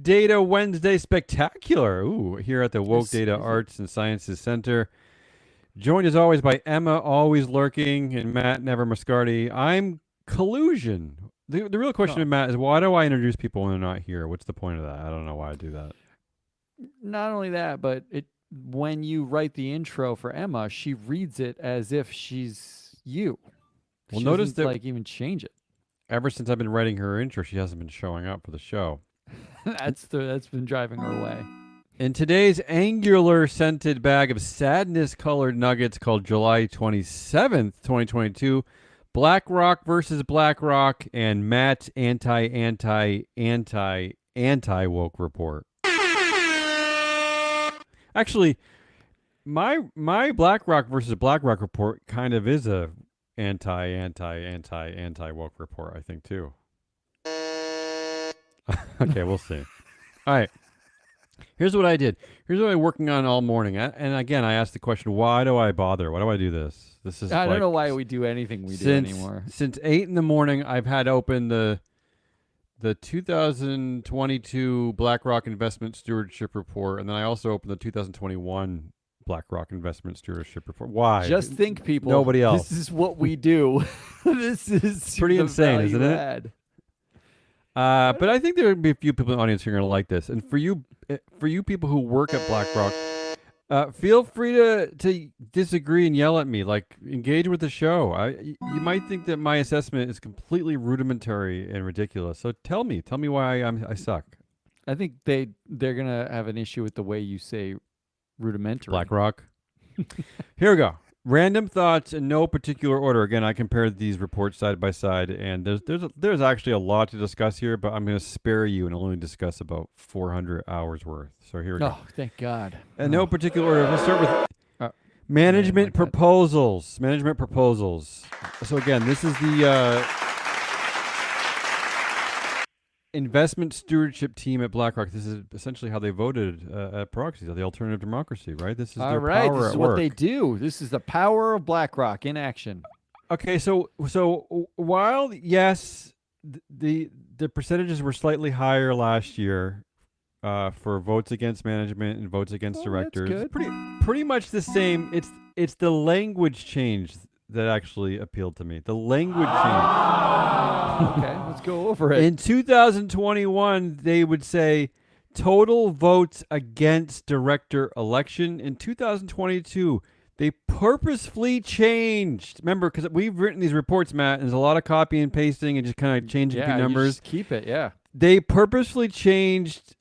Data Wednesday Spectacular. Ooh, here at the Woke Is Data it? Arts and Sciences Center. Joined as always by Emma, always lurking, and Matt, never Muscardi. I'm Collusion. The real question, Oh, Matt, is why do I introduce people when they're not here? What's the point of that? I don't know why I do that. not only that, but it when you write the intro for Emma, she reads it as if she's you. Well, She notice doesn't that like even change it. ever since I've been writing her intro, she hasn't been showing up for the show. That's been driving her away. In today's angular scented bag of sadness colored nuggets called July 27th, 2022, BlackRock versus BlackRock and Matt's anti woke report. Actually, my BlackRock versus BlackRock report kind of is a anti woke report, I think too. Okay, we'll see. All right. Here's what I did. Here's what I'm working on all morning. And again, I asked the question, why do I bother? Why do I do this? This is I don't like know why we do anything we do since anymore. since 8 in the morning, I've had open the 2022 BlackRock Investment Stewardship Report, and then I also opened the 2021 BlackRock Investment Stewardship Report. Why? Just think, people. Nobody else. This is what we do. This is Pretty the insane, isn't value it? add. But I think there will be a few people in the audience who are going to like this. And for you people who work at BlackRock, feel free to disagree and yell at me. Like, engage with the show. You might think that my assessment is completely rudimentary and ridiculous. So tell me why I suck. I think they're gonna have an issue with the way you say rudimentary. BlackRock. Here we go. Random thoughts in no particular order. Again, I compared these reports side by side, and there's actually a lot to discuss here, but I'm going to spare you and only discuss about 400 hours worth. So here we go. Oh, thank God. In no particular order. Let's start with Uh, management my bad. proposals. Management proposals. So again, this is the investment stewardship team at BlackRock. This is essentially how they voted at proxies, the alternative democracy, right? This is All their right, power this is at what work. they do. This is the power of BlackRock in action. Okay, so while yes, the percentages were slightly higher last year for votes against management and votes against directors, good. pretty much the same. It's the language change that actually appealed to me. The language change. Okay, let's go over it. In 2021, they would say total votes against director election. In 2022, they purposefully changed. Remember, because we've written these reports, Matt, and there's a lot of copy and pasting and just kind of changing a few you numbers. just keep it, yeah. They purposefully changed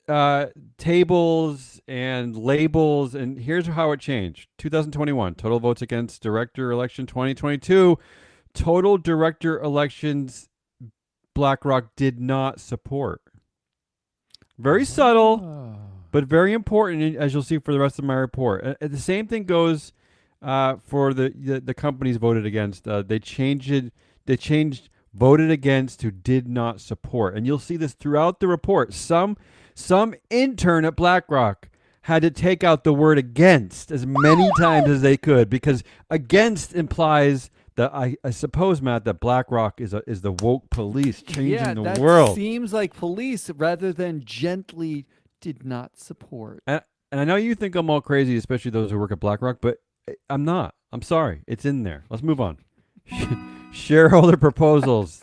tables and labels, and here's how it changed. 2021, total votes against director election. 2022, total director elections BlackRock did not support. Very subtle, Oh. but very important, as you'll see for the rest of my report. The same thing goes for the companies voted against. They changed it. They changed voted against to did not support, and you'll see this throughout the report. Some intern at BlackRock had to take out the word against as many times as they could, because against implies that I suppose, Matt, that BlackRock is the woke police changing the that world. seems like police rather than gently did not support. And I know you think I'm all crazy, especially those who work at BlackRock, but I'm not. I'm sorry. It's in there. Let's move on. Shareholder proposals.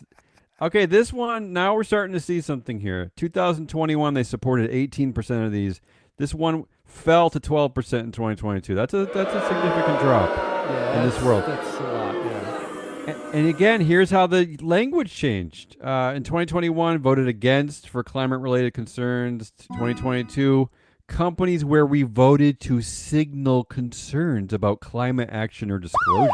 Okay, this one, now we're starting to see something here. 2021, they supported 18% of these. This one fell to 12% in 2022. That's a significant drop in this world. That's a lot, yeah. And again, here's how the language changed. In 2021, voted against for climate-related concerns. 2022, companies where we voted to signal concerns about climate action or disclosure.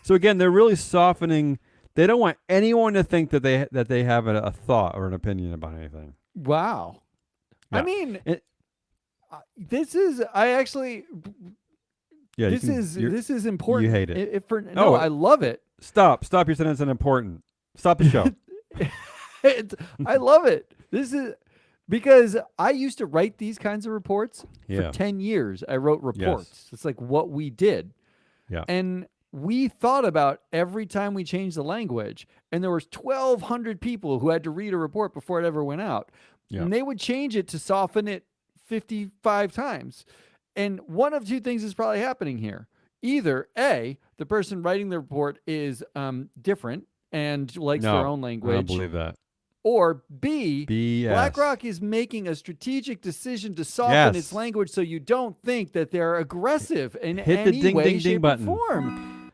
So again, they're really softening. They don't want anyone to think that they have a thought or an opinion about anything. Wow. Yeah. I mean, this is this is important. You hate it. I love it. Stop your sentence on important. Stop the show. I love it. This is because I used to write these kinds of reports for 10 years. I wrote reports. Yes. It's like what we did. Yeah. And we thought about every time we changed the language, and there was 1,200 people who had to read a report before it ever went out. Yeah. And they would change it to soften it 55 times. And one of two things is probably happening here. Either A, the person writing the report is different and likes their own language. I don't believe that. Or B, BS. BlackRock is making a strategic decision to soften its language so you don't think that they're aggressive in any way, shape, or form.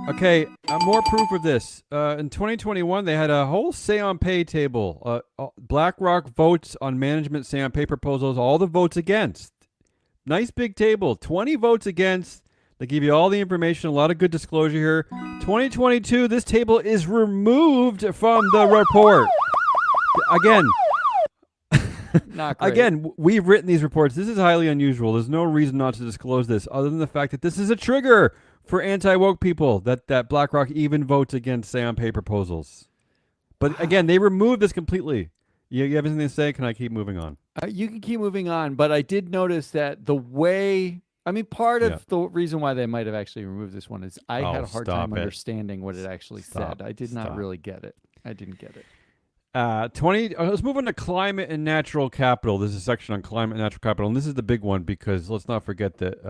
Okay, more proof of this. In 2021, they had a whole say-on-pay table. BlackRock votes on management say-on-pay proposals, all the votes against. Nice big table. 20 votes against. They give you all the information, a lot of good disclosure here. 2022, this table is removed from the report. Again, not great. Again, we've written these reports. This is highly unusual. There's no reason not to disclose this other than the fact that this is a trigger for anti-woke people, that BlackRock even votes against say-on-pay proposals. But again, they removed this completely. You have anything to say? Can I keep moving on? You can keep moving on, but I did notice that the way... I mean, part of the reason why they might have actually removed this one is I had a hard time understanding what it actually said. I did not really get it. I didn't get it. Let's move on to climate and natural capital. This is a section on climate and natural capital, and this is the big one because let's not forget that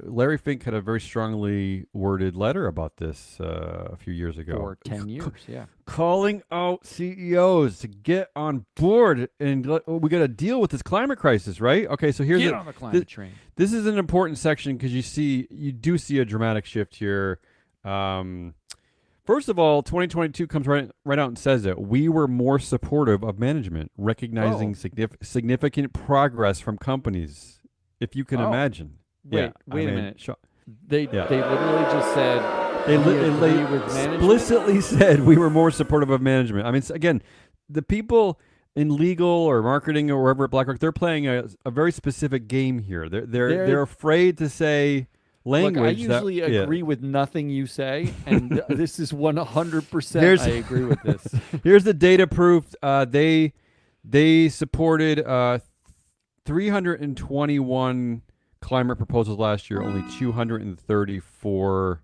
Larry Fink had a very strongly worded letter about this a few years ago. For 10 years, calling out CEOs to get on board, and we got to deal with this climate crisis, right? Okay, so here's on the climate train. This is an important section because you do see a dramatic shift here. First of all, 2022 comes right out and says that we were more supportive of management, recognizing significant progress from companies. If you can imagine. Wait a minute. They literally just said they explicitly said we were more supportive of management. I mean, again, the people in legal or marketing or wherever at BlackRock, they're playing a very specific game here. They're afraid to say language. Look, I usually agree with nothing you say, and this is 100%. I agree with this. Here's the data proof. They supported 321 climate proposals last year, only 234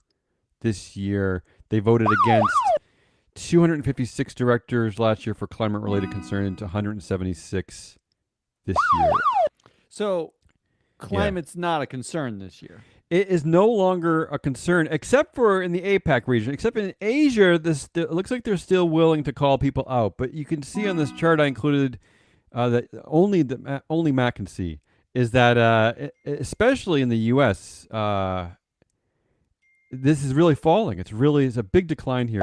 this year. They voted against 256 directors last year for climate-related concerns, 176 this year. So climate's not a concern this year. It is no longer a concern, except for in the APAC region. Except in Asia, it looks like they're still willing to call people out. But you can see on this chart I included that only Matt can see is that especially in the U.S., this is really falling. It's a big decline here.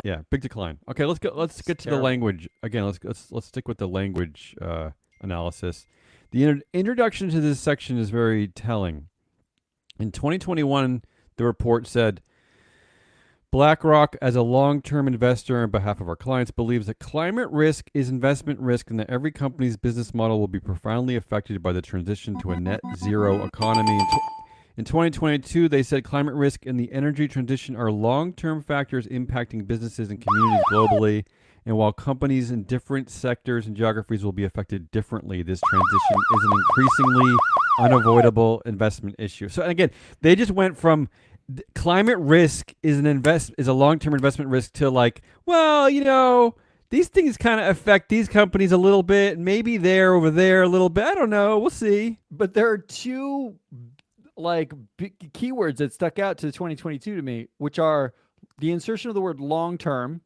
And, big decline. Okay, let's go. Let's get to the language again. Let's stick with the language analysis. The introduction to this section is very telling. In 2021, the report said, BlackRock, as a long-term investor on behalf of our clients, believes that climate risk is investment risk and that every company's business model will be profoundly affected by the transition to a net zero economy. In 2022, they said climate risk and the energy transition are long-term factors impacting businesses and communities globally. And while companies in different sectors and geographies will be affected differently, this transition is an increasingly unavoidable investment issue. So again, they just went from climate risk is a long-term investment risk to like, well, these things kind of affect these companies a little bit. Maybe they're over there a little bit. I don't know. We'll see. But there are two big keywords that stuck out to 2022 to me, which are the insertion of the word long-term.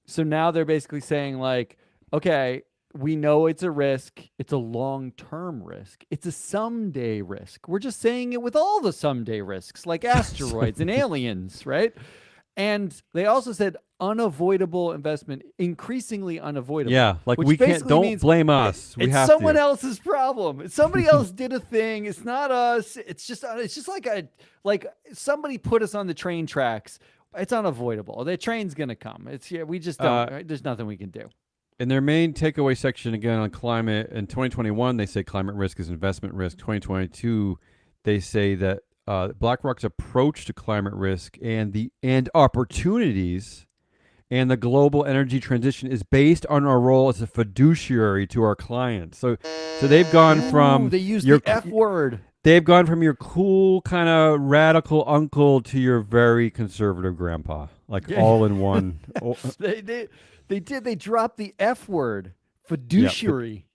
So now they're basically saying like, okay, we know it's a risk. It's a long-term risk. It's a someday risk. We're just saying it with all the someday risks, like asteroids and aliens, right? And they also said unavoidable investment, increasingly unavoidable. Yeah, like we can't. Don't blame us. We have someone else's problem. Somebody else did a thing. It's not us. It's just like somebody put us on the train tracks. It's unavoidable. The train's gonna come. We just don't. There's nothing we can do. In their main takeaway section, again, on climate, in 2021, they say climate risk is investment risk. 2022, they say that BlackRock's approach to climate risk and opportunities and the global energy transition is based on our role as a fiduciary to our clients. So they've gone from... They use the F word. They've gone from your cool kind of radical uncle to your very conservative grandpa, all in one. They did. They dropped the F word Fiduciary.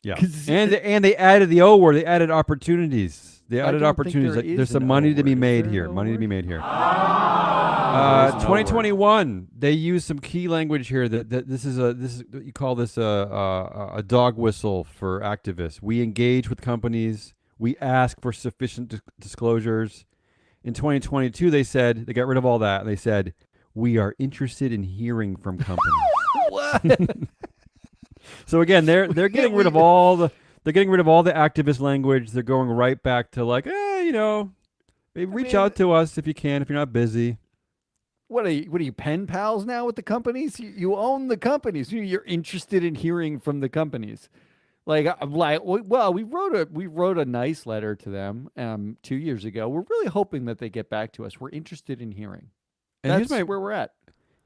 Yeah. 'Cause And they added the O word. They added opportunities. They I added don't think opportunities. there Like, is there's some an money O to be word. Is made there an here. O Money to be word? made here. There is an O word. 2021. They use some key language here. That this is you call this a dog whistle for activists. We engage with companies. We ask for sufficient disclosures. In 2022, they said they got rid of all that. And they said we are interested in hearing from companies. What? So again, they're getting rid of all the activist language. They're going right back to like, maybe reach out to us if you can, if you're not busy. What are you pen pals now with the companies? You own the companies. You're interested in hearing from the companies. Well, we wrote a nice letter to them 2 years ago. We're really hoping that they get back to us. We're interested in hearing. And That's where we're at.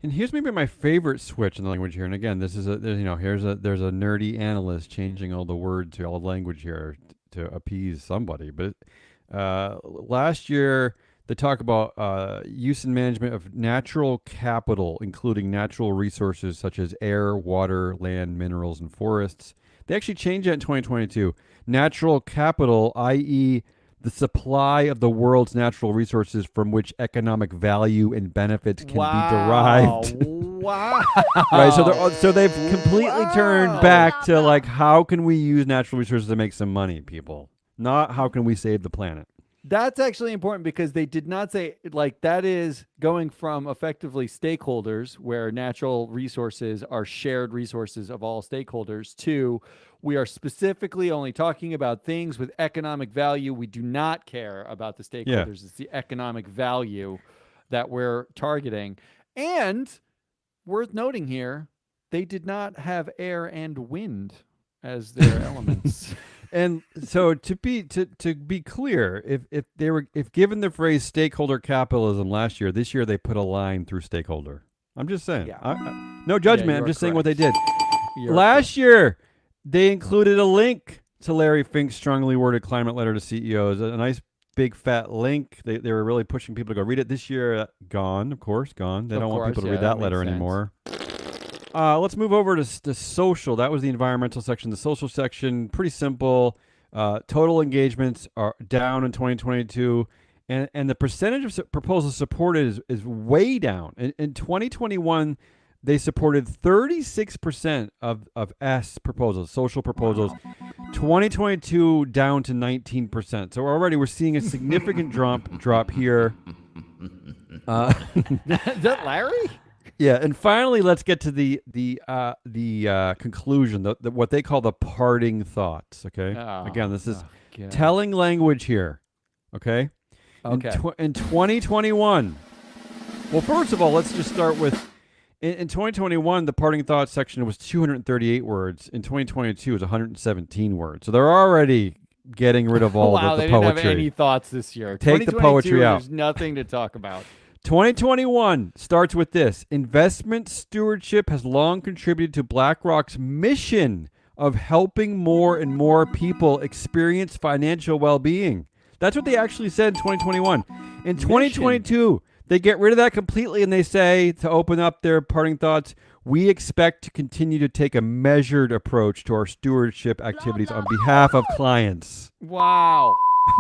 And here's maybe my favorite switch in the language here. And again, there's a nerdy analyst changing all the words to all the language here to appease somebody. But last year they talk about use and management of natural capital, including natural resources such as air, water, land, minerals, and forests. They actually changed that in 2022. Natural capital, i.e., the supply of the world's natural resources from which economic value and benefits can be derived. Wow. Right, so they've completely turned back to like, how can we use natural resources to make some money, people? Not how can we save the planet. That's actually important because they did not say, like, that is going from effectively stakeholders where natural resources are shared resources of all stakeholders to we are specifically only talking about things with economic value. We do not care about the stakeholders. Yeah. It's the economic value that we're targeting. And worth noting here, they did not have air and wind as their elements. And so to be clear, if given the phrase stakeholder capitalism last year, this year they put a line through stakeholder. I'm just saying. Yeah. No judgment. Yeah, I'm just saying what they did. You're Last year, they included a link to Larry Fink's strongly worded climate letter to CEOs. A nice big fat link. They were really pushing people to go read it. This year, gone. They don't want people to read that letter anymore. Let's move over to social. That was the environmental section. The social section, pretty simple. Total engagements are down in 2022. And the percentage of proposals supported is way down. In 2021, they supported 36% of S proposals, social proposals. 2022 down to 19%. So already we're seeing a significant drop here. Is that Larry? Yeah, and finally, let's get to the conclusion, what they call the parting thoughts. Okay, again, this is telling language here. Okay. Okay. In 2021, well, first of all, let's just start with in 2021, the parting thoughts section was 238 words. In 2022, it was 117 words. So they're already getting rid of all the poetry. They didn't have any thoughts this year. Take the poetry out. There's nothing to talk about. 2021 starts with this. Investment stewardship has long contributed to BlackRock's mission of helping more and more people experience financial well-being. That's what they actually said in 2021. In 2022, they get rid of that completely and they say, to open up their parting thoughts, we expect to continue to take a measured approach to our stewardship activities on behalf of clients. Wow.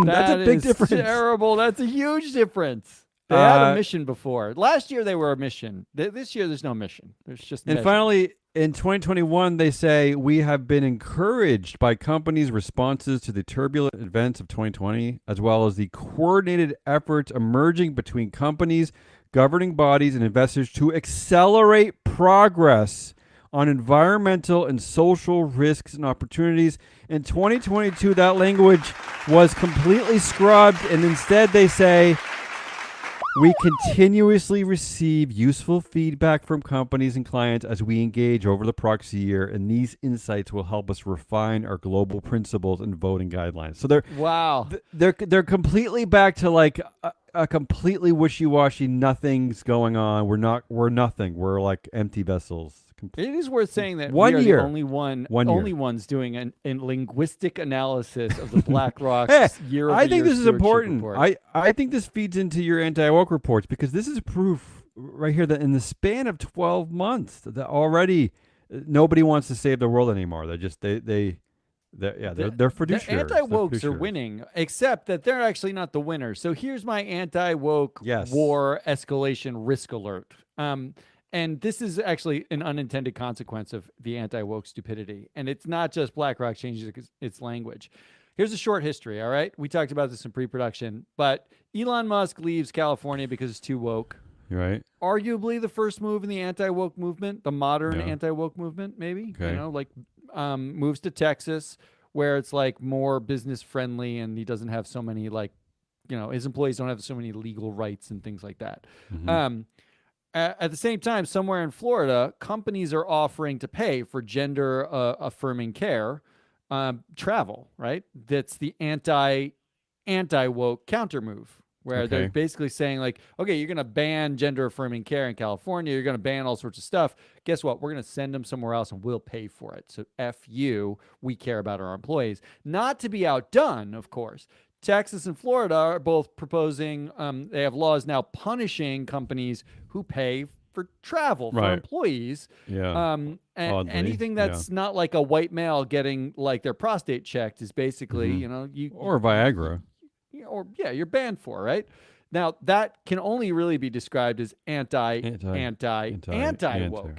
That's a big difference. Terrible. That's a huge difference. They had a mission before. Last year they were a mission. This year there's no mission. There's just And finally, in 2021, they say we have been encouraged by companies' responses to the turbulent events of 2020, as well as the coordinated efforts emerging between companies, governing bodies, and investors to accelerate progress on environmental and social risks and opportunities. In 2022, that language was completely scrubbed, and instead they say, we continuously receive useful feedback from companies and clients as we engage over the proxy year, and these insights will help us refine our global principles and voting guidelines. So they're completely back to like a completely wishy-washy. Nothing's going on. We're nothing. We're like empty vessels. It is worth saying that we are the only ones doing a linguistic analysis of the BlackRock year-over-year. I think this is important. Report. I think this feeds into your anti-woke reports because this is proof right here that in the span of 12 months that already nobody wants to save the world anymore. They're just they're The fiduciaries. They're anti-wokes are fiduciaries. winning, except that they're actually not the winners. So here's my anti-woke Yes. war escalation risk alert. And this is actually an unintended consequence of the anti-woke stupidity. And it's not just BlackRock changing its language. Here's a short history, all right? We talked about this in pre-production, but Elon Musk leaves California because it's too woke. Right. Arguably the first move in the anti-woke movement, the modern Yeah. anti-woke movement, maybe. Okay. You know, like moves to Texas, where it's like more business friendly, and he doesn't have so many his employees don't have so many legal rights and things like that. Mhm. At the same time, somewhere in Florida, companies are offering to pay for gender affirming care travel. Right, that's the anti-woke counter move, where they're Okay. basically saying like, okay, you're going to ban gender affirming care in California. You're going to ban all sorts of stuff. Guess what? We're going to send them somewhere else and we'll pay for it. So F you, we care about our employees. Not to be outdone, of course. Texas and Florida are both proposing, they have laws now punishing companies who pay for travel for Right. employees. Yeah. Oddly, Anything that's not like a white male getting like their prostate checked is basically, Mhm. Or Viagra. you're banned for, right? Now that can only really be described as anti-woke at this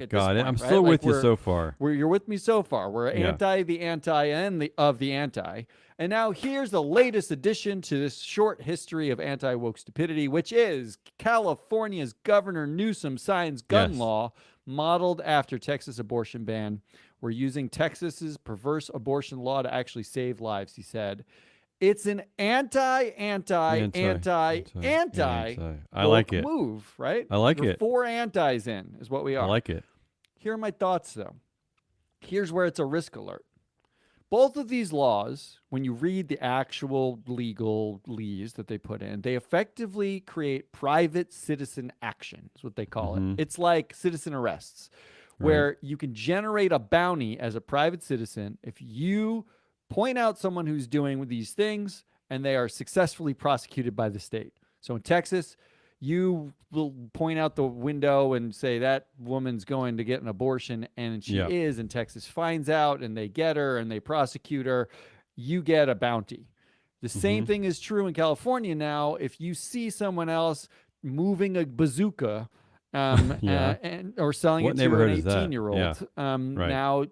Got it. point, I'm right? still Like with you so far. you're with me so far. We're Yeah. anti the anti and the of the anti. And now here's the latest addition to this short history of anti-woke stupidity, which is California's Governor Newsome signs gun Yes. law modeled after Texas abortion ban. We're using Texas's perverse abortion law to actually save lives, he said. It's an anti I like it. move, right? I like We're it. 4 antis in is what we are. I like it. Here are my thoughts, though. Here's where it's a risk alert. Both of these laws, when you read the actual legalese that they put in, they effectively create private citizen action, is what they call Mhm. it. It's like citizen arrests, where you can generate a bounty as a private citizen if you point out someone who's doing these things and they are successfully prosecuted by the state. So in Texas, you will point out the window and say that woman's going to get an abortion, and she is, and Texas finds out and they get her and they prosecute her. You get a bounty. The same thing is true in California now. If you see someone else moving a bazooka or selling What it to an neighborhood is that? 18-year-old, Right. now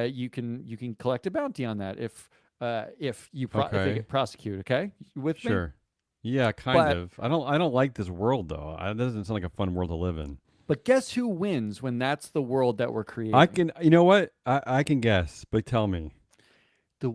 you can collect a bounty on that if they Okay. get prosecuted. Okay, you with me? Sure. Yeah, kind of. I don't like this world though. It doesn't sound like a fun world to live in. But guess who wins when that's the world that we're creating? You know what? I can guess, but tell me. The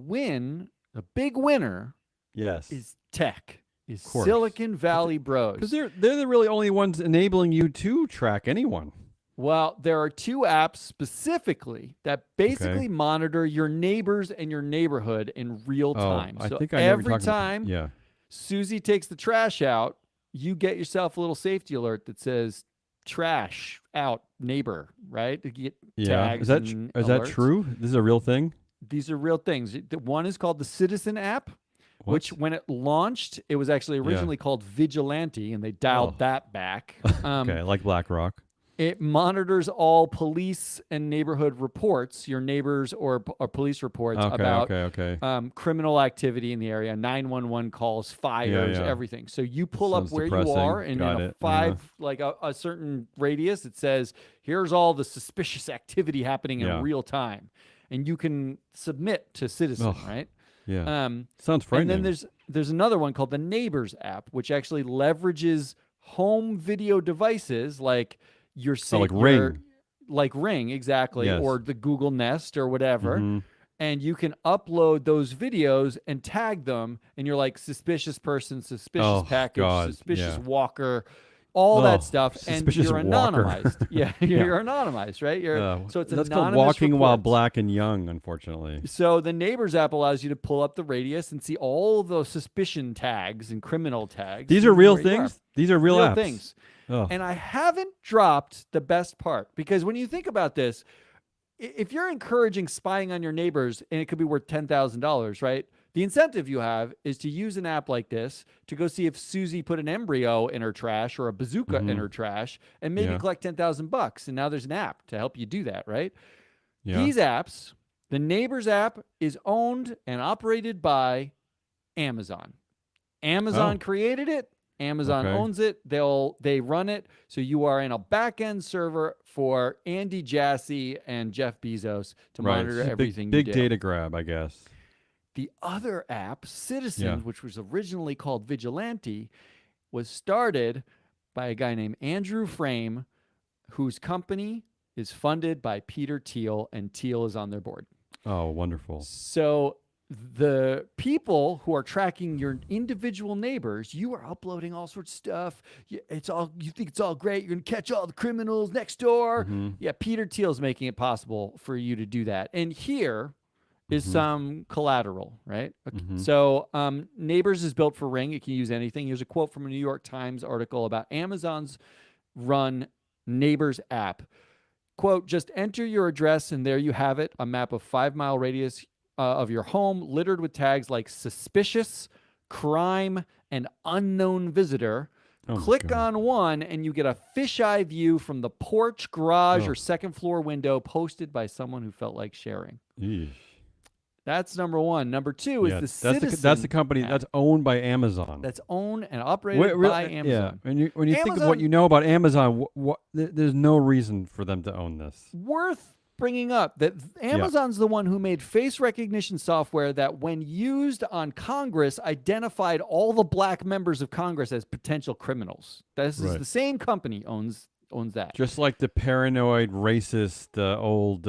big winner Yes. is tech, is Of course. Silicon Valley bros. Because they're the really only ones enabling you to track anyone. Well, there are 2 apps specifically that basically monitor your neighbors and your neighborhood in real time. I So think I know what you're every talking about. time Yeah. Susie takes the trash out, you get yourself a little safety alert that says trash out neighbor, right? To get tags and Is that alerts. true? This is a real thing? These are real things. The one is called the Citizen app, What? which when it launched, it was actually originally called Vigilante, and they dialed that back. Okay, like BlackRock. It monitors all police and neighborhood reports, your neighbors or police reports about criminal activity in the area, 911 calls, fires, everything. So you pull Sounds up where depressing. you are, and Got in it. like a certain radius, it says, here's all the suspicious activity happening in real time. And you can submit to Citizen, right? Yeah. Sounds frightening. And then there's another one called the Neighbors app, which actually leverages home video devices like your like Ring, exactly, or the Google Nest or whatever. And you can upload those videos and tag them, and you're like suspicious person, suspicious package, suspicious walker, all that stuff, and you're anonymized. You're anonymized, right? So it's that's anonymous called walking while reports. black and young, unfortunately. So the Neighbors app allows you to pull up the radius and see all those suspicion tags and criminal tags. These are real things. These are real apps. Things. Oh. And I haven't dropped the best part, because when you think about this, if you're encouraging spying on your neighbors and it could be worth $10,000, right? The incentive you have is to use an app like this to go see if Susie put an embryo in her trash or a bazooka in her trash and maybe Yeah. collect $10,000. And now there's an app to help you do that, right? Yeah. These apps, the Neighbors app is owned and operated by Amazon. Amazon created it. Amazon owns it. They run it. So you are in a back-end server for Andy Jassy and Jeff Bezos to monitor everything big you do. data grab, I guess. The other app, Citizens, which was originally called Vigilante, was started by a guy named Andrew Frame, whose company is funded by Peter Thiel, and Thiel is on their board. Oh, wonderful. So the people who are tracking your individual neighbors, you are uploading all sorts of stuff. You think it's all great. You're going to catch all the criminals next door. Yeah, Peter Thiel's making it possible for you to do that. And here is some collateral, right? Okay. So Neighbors is built for Ring. It can use anything. Here's a quote from a New York Times article about Amazon's run Neighbors app. Quote, just enter your address and there you have it, a map of 5-mile radius of your home littered with tags like suspicious, crime, and unknown visitor. Click on one and you get a fisheye view from the porch, garage, or second floor window posted by someone who felt like sharing. Eesh. That's number one. Number two is the Citizen that's the company app. that's owned by Amazon. That's owned and operated by Amazon. Yeah. When you think of what you know about Amazon, there's no reason for them to own this. Worth bringing up that Amazon's the one who made face recognition software that, when used on Congress, identified all the black members of Congress as potential criminals. This is the same company owns that. Just like the paranoid, racist old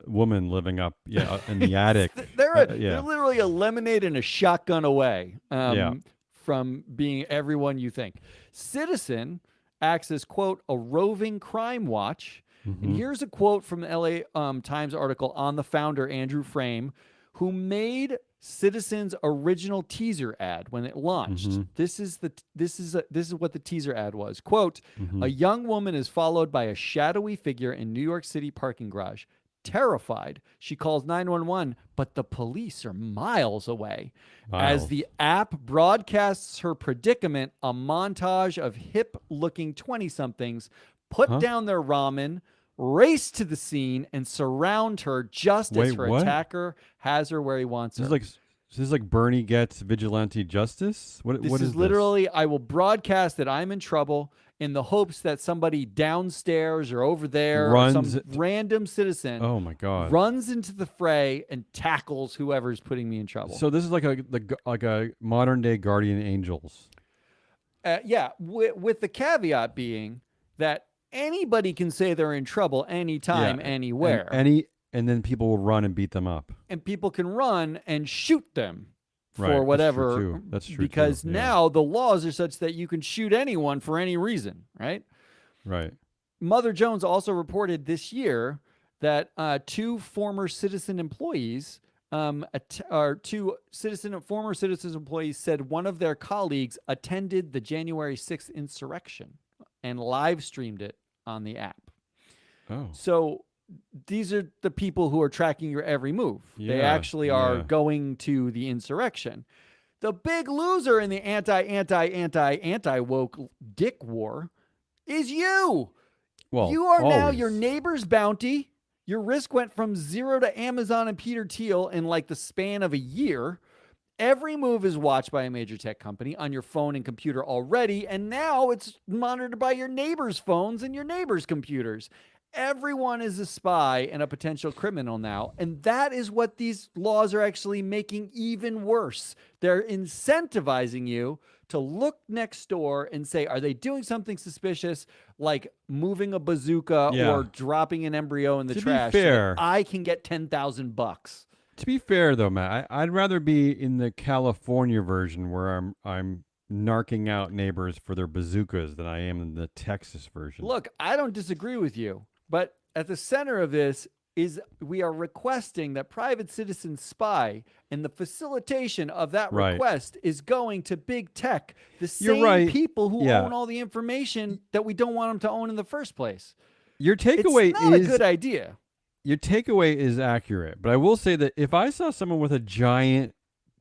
woman living up in the attic. They're literally a lemonade and a shotgun away from being everyone you think. Citizen acts as, quote, a roving crime watch. And here's a quote from the LA Times article on the founder, Andrew Frame, who made Citizen's original teaser ad when it launched. This is what the teaser ad was. Quote, a young woman is followed by a shadowy figure in New York City parking garage. Terrified, she calls 911, but the police are miles away. As the app broadcasts her predicament, a montage of hip-looking 20-somethings put down their ramen, race to the scene, and surround her just as her attacker has her where he wants her. This is like Bernie gets vigilante justice? What is literally, this? I will broadcast that I'm in trouble in the hopes that somebody downstairs or over there, or some random citizen, runs into the fray and tackles whoever's putting me in trouble. So this is like a modern day Guardian Angels. With the caveat being that anybody can say they're in trouble anytime, anywhere. And then people will run and beat them up. And people can run and shoot them for whatever. That's true. Because now the laws are such that you can shoot anyone for any reason, right? Right. Mother Jones also reported this year that two former Citizen employees, former Citizen employees said one of their colleagues attended the January 6th insurrection and live streamed it on the app. Oh. So these are the people who are tracking your every move. They actually are going to the insurrection. The big loser in the anti-woke dick war is you. Well, you are now your neighbor's bounty. Your risk went from 0 to Amazon and Peter Thiel in like the span of a year. Every move is watched by a major tech company on your phone and computer already, and now it's monitored by your neighbors' phones and your neighbors' computers. Everyone is a spy and a potential criminal now, and that is what these laws are actually making even worse. They're incentivizing you to look next door and say, are they doing something suspicious, like moving a bazooka or dropping an embryo in the trash? To be fair, so I can get $10,000. To be fair, though, Matt, I'd rather be in the California version where I'm narking out neighbors for their bazookas than I am in the Texas version. Look, I don't disagree with you, but at the center of this is we are requesting that private citizens spy, and the facilitation of that request is going to big tech, the same people who own all the information that we don't want them to own in the first place. Your takeaway it's not a good idea. Your takeaway is accurate, but I will say that if I saw someone with a giant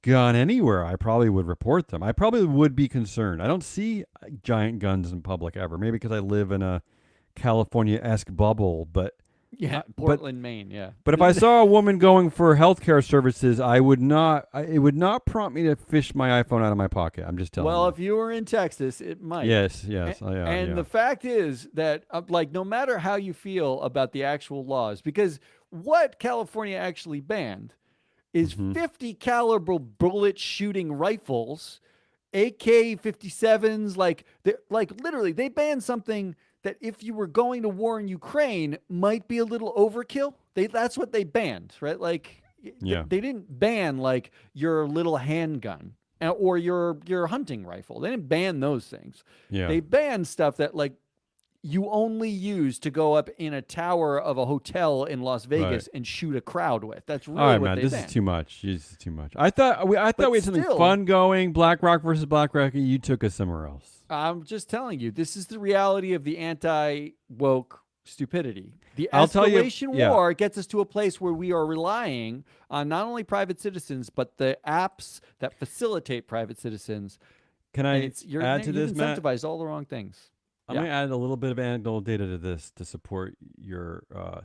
gun anywhere, I probably would report them. I probably would be concerned. I don't see giant guns in public ever. Maybe because I live in a California-esque bubble, but Yeah, but Portland, Maine. Yeah. but if I saw a woman going for healthcare services, I would not. It would not prompt me to fish my iPhone out of my pocket. I'm just telling Well, you. if you were in Texas, it might. Yes. And the fact is that, like, no matter how you feel about the actual laws, because what California actually banned is 50 caliber bullet shooting rifles, AK-57s, like literally they banned something that if you were going to war in Ukraine might be a little overkill. That's what they banned, right? Like they didn't ban like your little handgun or your hunting rifle. They didn't ban those things. Yeah. They banned stuff that like you only use to go up in a tower of a hotel in Las Vegas and shoot a crowd with. That's really all right, what man. they This banned. is too much. This is too much. I thought we had something still- fun going. BlackRock versus BlackRock. You took us somewhere else. I'm just telling you, this is the reality of the anti-woke stupidity. The I'll tell you- escalation yeah. war gets us to a place where we are relying on not only private citizens, but the apps that facilitate private citizens. Can I You're add to this, you've Matt? incentivized all the wrong things. I'm going to add a little bit of anecdotal data to this to support your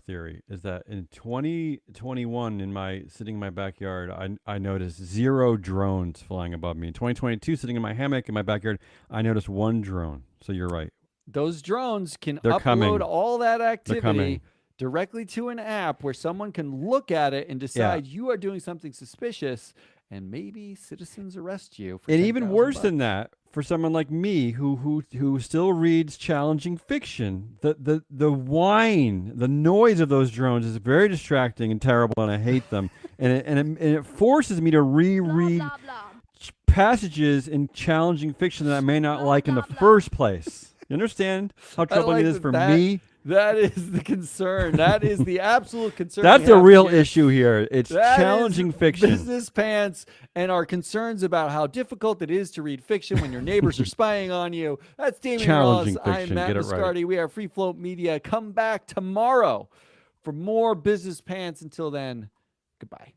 theory. Is that in 2021, sitting in my backyard, I noticed 0 drones flying above me. In 2022, sitting in my hammock in my backyard, I noticed 1 drone. So you're right. Those drones can They're upload coming. all that They're activity coming. directly to an app where someone can look at it and decide you are doing something suspicious, and maybe citizens arrest you. For And even worse $10,000. than that, for someone like me who still reads challenging fiction, the whine, the noise of those drones is very distracting and terrible, and I hate them. and it forces me to reread Blah, blah, blah. passages in challenging fiction that I may not like in the first place. You understand how troubling like it is for that- me? That is the concern. That is the absolute concern. That's we the have real here. issue here. It's That challenging is fiction. Business pants and our concerns about how difficult it is to read fiction when your neighbors are spying on you. That's Damien Challenging Ross. I'm fiction. Matt Get it right. Biscardi. We are Free Float Media. Come back tomorrow for more business pants. Until then, goodbye.